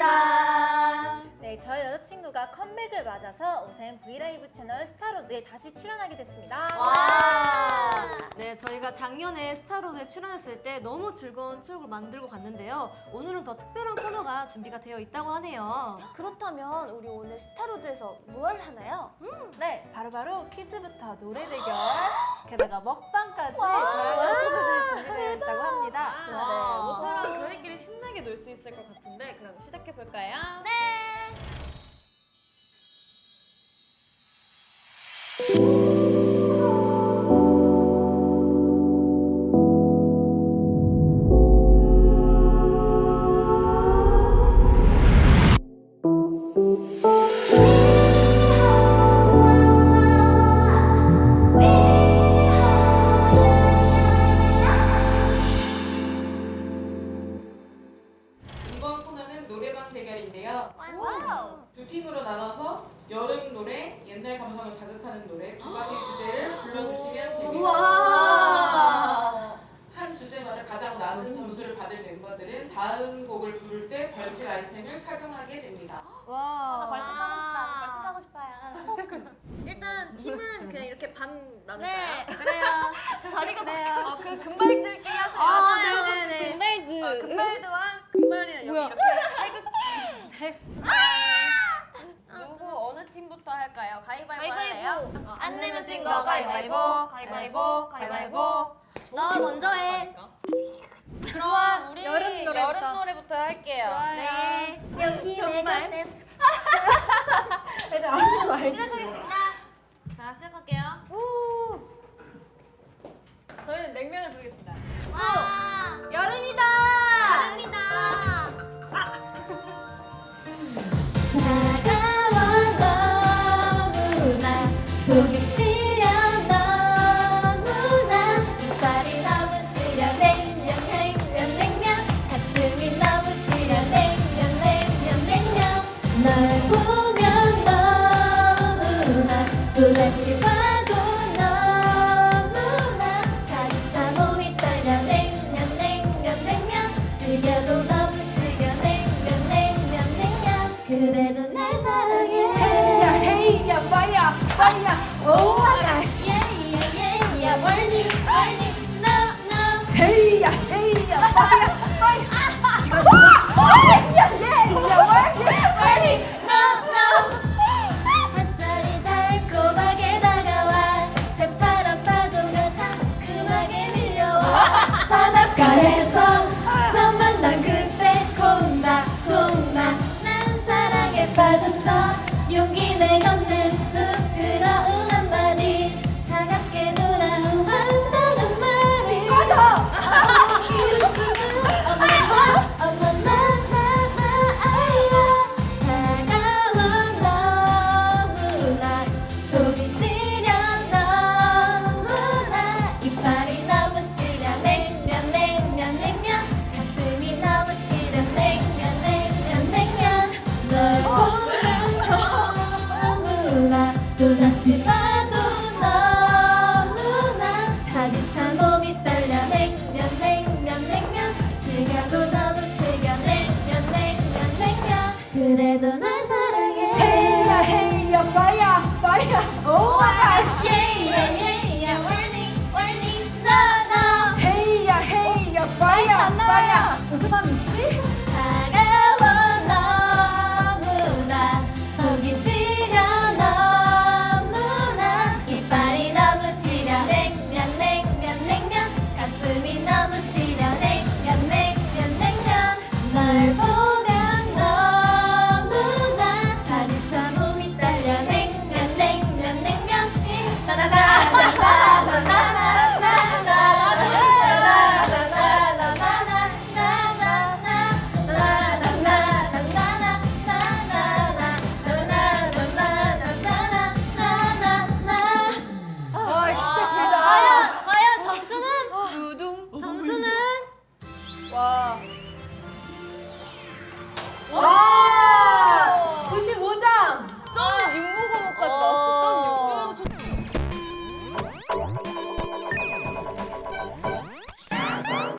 반갑습니다. 네, 저희 여자친구가 컴백을 맞아서 오샘 브이라이브 채널 스타로드에 다시 출연하게 됐습니다. 와! 네, 저희가 작년에 스타로드에 출연했을 때 너무 즐거운 추억을 만들고 갔는데요. 오늘은 더 특별한 코너가 준비가 되어 있다고 하네요. 그렇다면 우리 오늘 스타로드에서 뭘 하나요? 네, 바로바로 퀴즈부터 노래 대결, 게다가 먹방까지 다양한 코너들이 준비되어 있다고 합니다. 네, 모처럼 저희끼리 신나게 놀 수 있을 것 같은데 그럼 시작해볼까요? 네! 이번 코너는 노래방 대결인데요. 와우! 두 팀으로 나눠서 여름 노래, 옛날 감성을 자극하는 노래 두 가지 주제를 불러주시면 됩니다. 우와! 한 주제마다 가장 낮은 점수를 받은 멤버들은 다음 곡을 부를 때 벌칙 아이템을 착용하게 됩니다. 와, 나 벌칙 하고 싶다. 저 벌칙 하고 싶어요. 일단 팀은 그냥 이렇게 반 나눌까요? 네, 그래요. 자리가 그래요. 그 금발들끼리 하세요. 네네네. 금발즈. 금발도와 금발이랑 여기 이렇게 태극기. 누구 어느 팀부터 할까요? 가위바위보 할래요? 안 내면 진 거 거 가위바위보, 가위바위보, 가위바위보. 너 먼저 해. 그럼 우리 여름 노래부터. 여름 노래부터 할게요. 네. 여기 정말. 애들 아무도 알지? 시작하겠습니다. 자, 시작할게요. 저희는 냉면을 부르겠습니다. 여름이다. 차가워 너무나 속이 시려 너무나 이빨이 너무 시려 냉면 냉면 냉면 가슴이 너무 시려 냉면 냉면 냉면 널 보면 너무나 또다시 봐도 너무나 차차 몸이 떨려 냉면 냉면 냉면 즐겨도 너무 즐겨 냉면 냉면 냉면 그래도 날 사랑해 헤이야 헤이야 파이야 파이야 오 아가씨 예예예야 멀니 멀니 no no 헤이야 헤이야 파이야 파이야 시간 예야 예야 멀니 no no 햇살이 달콤하게 다가와 새파란 파도가 상큼하게 밀려와 바닷가에